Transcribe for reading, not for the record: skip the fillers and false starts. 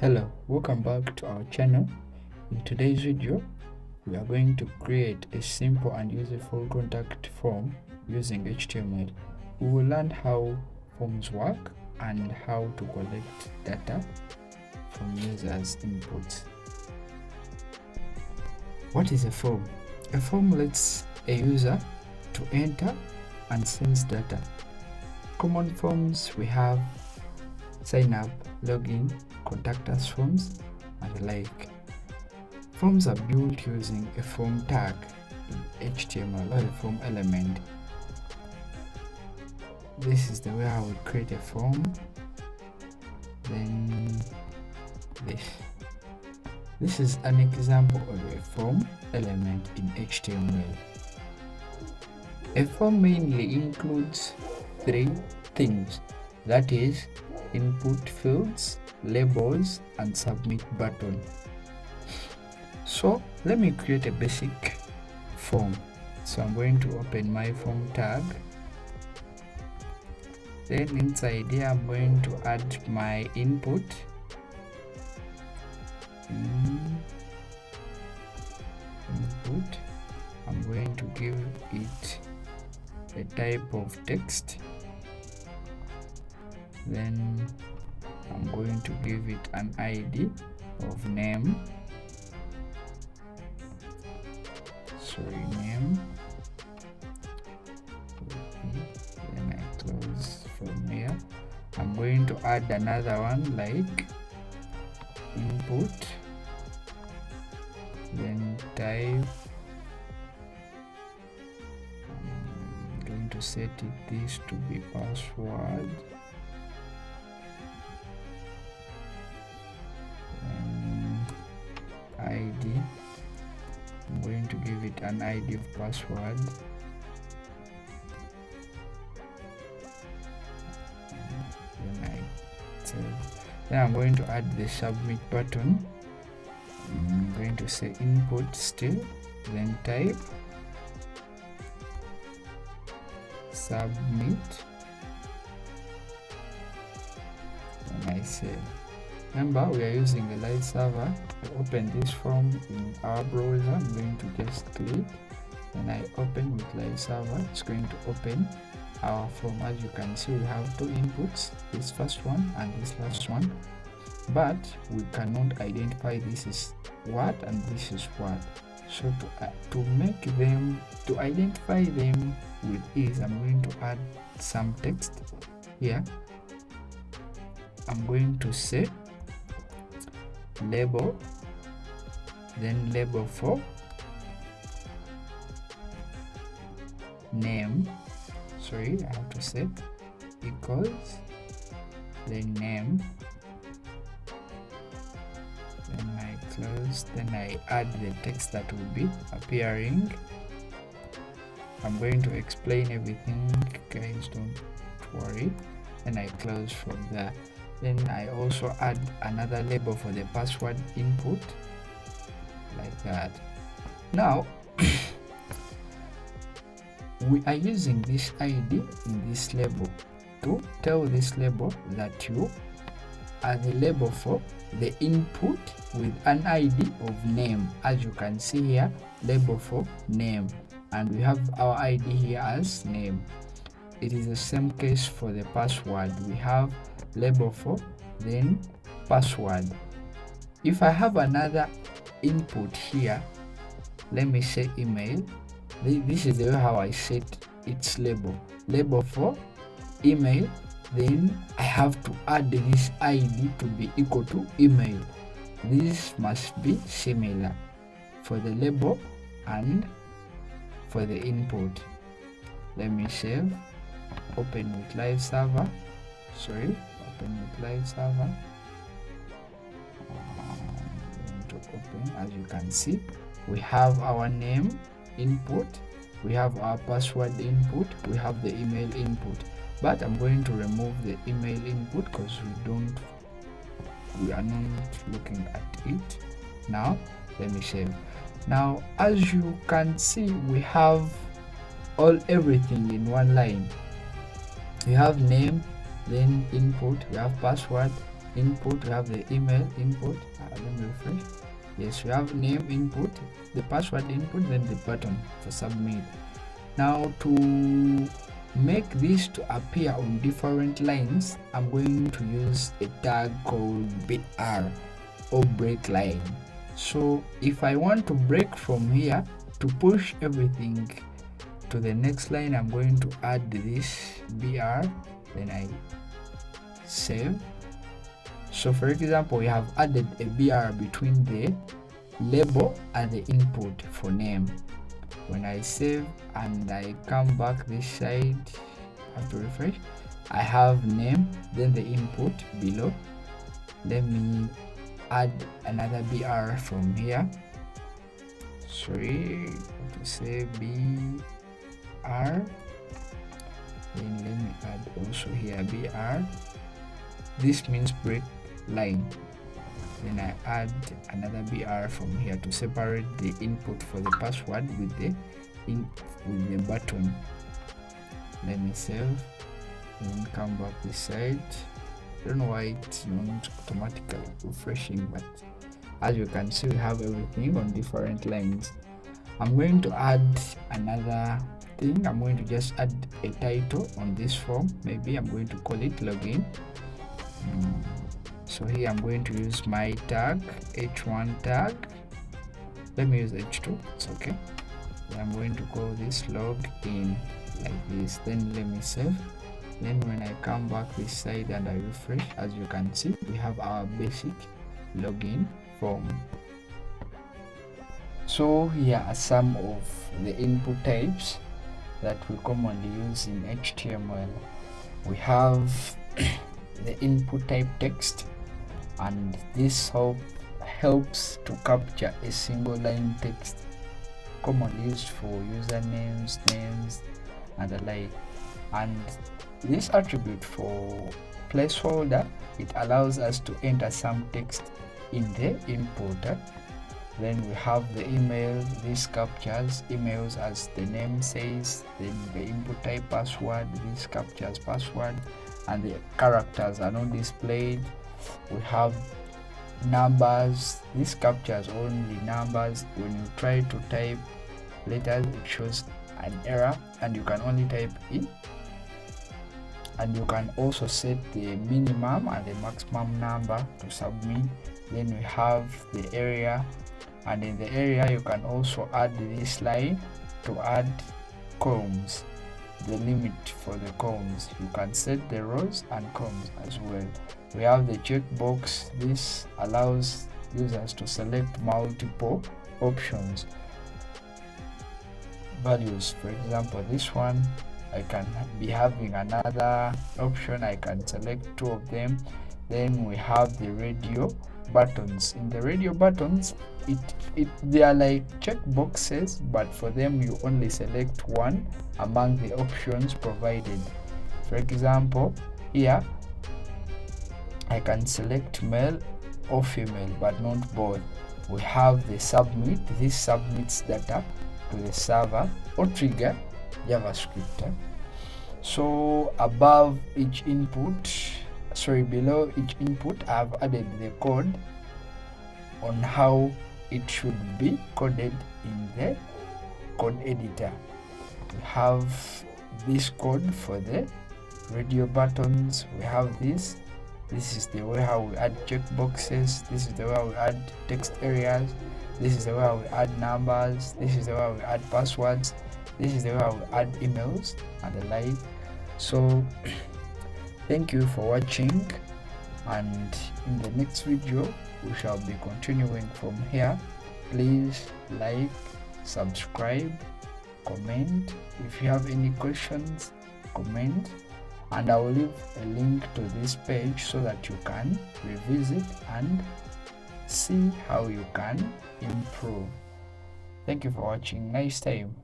Hello, welcome back to our channel. In today's video, we are going to create a simple and useful contact form using HTML. We will learn how forms work and how to collect data from users' inputs. What is a form? A form lets a user to enter and send data. Common forms we have sign up, login, contact us forms, and the like. Forms are built using a form tag in HTML or a form element. This is the way I would create a form. Then this is an example of a form element in HTML. A form mainly includes three things, that is, input fields, labels, and submit button. So let me create a basic form. So I'm going to open my form tag. Then inside here I'm going to add my input. I'm going to give it a type of text. Then I'm going to give it an ID of name. Name. Then I close from here. I'm going to add another one like input. Then type. I'm going to set this to be password. ID. I'm going to give it an ID of password. Then I'm going to add the submit button. I'm going to say input still, then type submit, and I save. Remember, we are using a live server. To open this form in our browser, I'm going to just click. When I open with live server, it's going to open our form. As you can see, we have two inputs, this first one and this last one, but we cannot identify this is what and this is what. So to identify them with ease, I'm going to add some text here. I'm going to say label, then label for name. I have to set equals then name. Then I close. Then I add the text that will be appearing. I'm going to explain everything, guys, don't worry. Then I close from there. Then I also add another label for the password input, like that. Now we are using this ID in this label to tell this label that you are the label for the input with an ID of name. As you can see here, label for name, and we have our ID here as name. It is the same case for the password. We have label for then password. If I have another input here, let me say email. This is the way how I set its label for email. Then I have to add this ID to be equal to email. This must be similar for the label and for the input. Let me save. Open with live server. Open with live server. I'm going to open. As you can see, we have our name input, we have our password input, we have the email input, but I'm going to remove the email input because we are not looking at it now. Let me save. Now, as you can see, we have everything in one line. We have name, then input, we have password, input, we have the email input. Let me refresh. Yes, we have name input, the password input, then the button for submit. Now to make this to appear on different lines, I'm going to use a tag called BR or break line. So if I want to break from here to push everything to the next line, I'm going to add this BR, then I save. So for example, we have added a BR between the label and the input for name. When I save and I come back this side, I have to refresh, I have name, then the input below. Let me add another BR from here. Sorry, to say BR. Then let me add also here BR. This means break line. Then I add another BR from here to separate the input for the password with the button. Let me save, then come back this side. I don't know why it's not automatically refreshing, but as you can see, we have everything on different lines. I'm going to add another thing. I'm going to just add a title on this form. Maybe I'm going to call it login. So here I'm going to use my tag, h1 tag. Let me use h2, it's okay. Then I'm going to call this login like this. Then let me save. Then when I come back this side and I refresh, as you can see, we have our basic login form. So here are some of the input types that we commonly use in HTML. We have the input type text, and this helps to capture a single line text commonly used for usernames, names, and the like. And this attribute for placeholder, it allows us to enter some text in the input. Then we have the email. This captures emails as the name says. Then the input type password, this captures password, and the characters are not displayed. We have numbers. This captures only numbers. When you try to type letters, it shows an error, and you can only type in. And you can also set the minimum and the maximum number to submit. Then we have the area, and in the area you can also add this line to add columns, the limit for the columns. You can set the rows and columns as well. We have the checkbox. This allows users to select multiple options values. For example, this one, I can be having another option. I can select 2 of them. Then we have the radio buttons. In the radio buttons, they are like checkboxes, but for them you only select one among the options provided. For example, here I can select male or female, but not both. We have the submit. This submits data to the server or trigger JavaScript. So above each input, below each input, I have added the code on how it should be coded in the code editor. We have this code for the radio buttons. We have this. This is the way how we add checkboxes. This is the way how we add text areas. This is the way how we add numbers. This is the way how we add passwords. This is the way how we add emails and the like. So thank you for watching, and in the next video we shall be continuing from here. Please like, subscribe, comment. If you have any questions, comment, and I will leave a link to this page so that you can revisit and see how you can improve. Thank you for watching. Nice time.